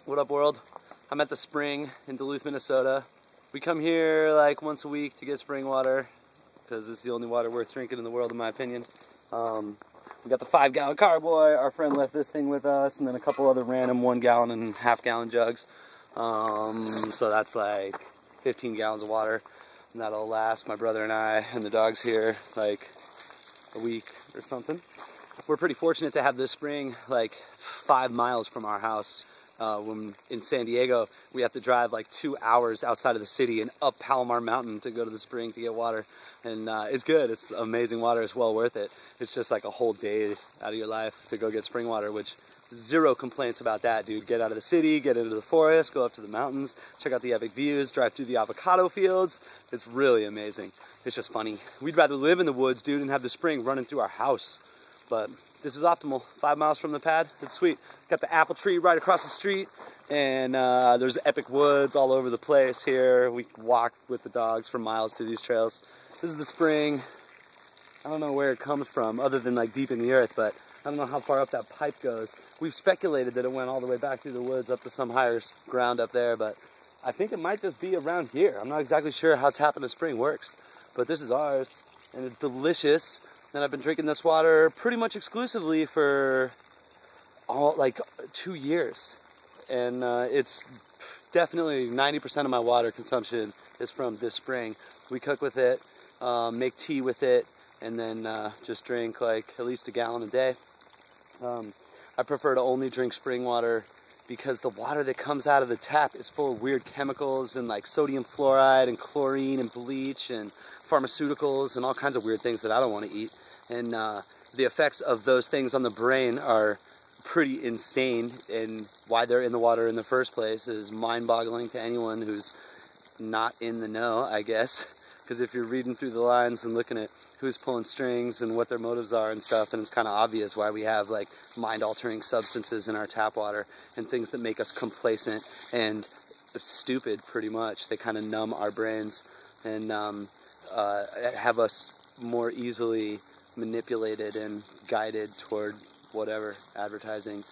What up, world? I'm at the spring in Duluth, Minnesota. We come here like once a week to get spring water because it's the only water worth drinking in the world, in my opinion. We got the 5-gallon carboy. Our friend left this thing with us, and then a couple other random 1-gallon and half-gallon jugs. So that's like 15 gallons of water, and that'll last my brother and I and the dogs here like a week or something. We're pretty fortunate to have this spring like 5 miles from our house. When in San Diego, we have to drive like 2 hours outside of the city and up Palomar Mountain to go to the spring to get water. And it's good. It's amazing water. It's well worth it. It's just like a whole day out of your life to go get spring water, which zero complaints about that, dude. Get out of the city, get into the forest, go up to the mountains, check out the epic views, drive through the avocado fields. It's really amazing. It's just funny. We'd rather live in the woods, dude, and have the spring running through our house. But this is optimal. 5 miles from the pad. It's sweet. Got the apple tree right across the street, and there's epic woods all over the place here. We walk with the dogs for miles through these trails. This is the spring. I don't know where it comes from other than like deep in the earth, but I don't know how far up that pipe goes. We've speculated that it went all the way back through the woods up to some higher ground up there, but I think it might just be around here. I'm not exactly sure how tapping a spring works, but this is ours, and it's delicious. And I've been drinking this water pretty much exclusively for like 2 years. And it's definitely 90% of my water consumption is from this spring. We cook with it, make tea with it, and then just drink like at least a gallon a day. I prefer to only drink spring water because the water that comes out of the tap is full of weird chemicals and like sodium fluoride and chlorine and bleach and pharmaceuticals and all kinds of weird things that I don't want to eat. And the effects of those things on the brain are pretty insane, and why they're in the water in the first place is mind-boggling to anyone who's not in the know, I guess. Because if you're reading through the lines and looking at who's pulling strings and what their motives are and stuff, then it's kind of obvious why we have like mind-altering substances in our tap water and things that make us complacent and stupid, pretty much. They kind of numb our brains and have us more easily manipulated and guided toward whatever, advertising,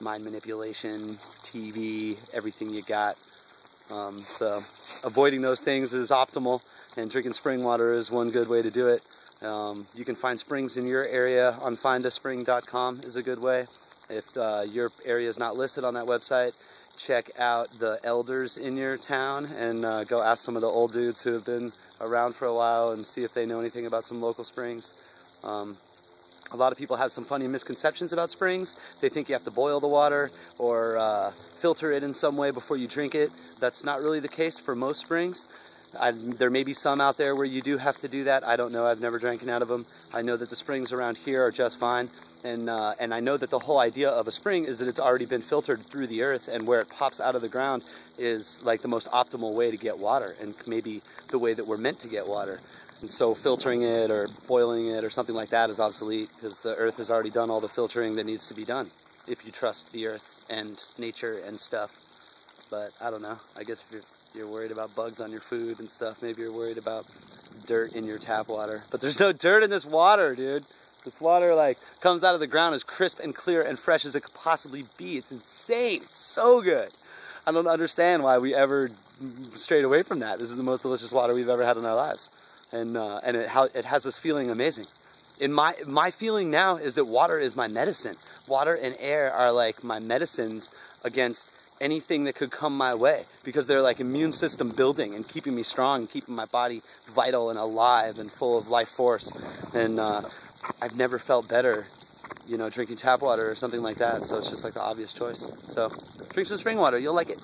mind manipulation, TV, everything you got. So avoiding those things is optimal, and drinking spring water is one good way to do it. You can find springs in your area on findaspring.com is a good way. If your area is not listed on that website, check out the elders in your town and go ask some of the old dudes who have been around for a while and see if they know anything about some local springs. A lot of people have some funny misconceptions about springs. They think you have to boil the water or filter it in some way before you drink it. That's not really the case for most springs. There may be some out there where you do have to do that. I don't know. I've never drank out of them. I know that the springs around here are just fine. And I know that the whole idea of a spring is that it's already been filtered through the earth, and where it pops out of the ground is like the most optimal way to get water, and maybe the way that we're meant to get water. And so filtering it or boiling it or something like that is obsolete, because the earth has already done all the filtering that needs to be done, if you trust the earth and nature and stuff. But I don't know. I guess if you're worried about bugs on your food and stuff, maybe you're worried about dirt in your tap water. But there's no dirt in this water, dude. This water like comes out of the ground as crisp and clear and fresh as it could possibly be. It's insane. It's so good. I don't understand why we ever strayed away from that. This is the most delicious water we've ever had in our lives. And it has this feeling amazing. In my feeling now is that water is my medicine. Water and air are like my medicines against anything that could come my way, because they're like immune system building and keeping me strong and keeping my body vital and alive and full of life force. And I've never felt better, you know, drinking tap water or something like that. So it's just like the obvious choice. So drink some spring water. You'll like it.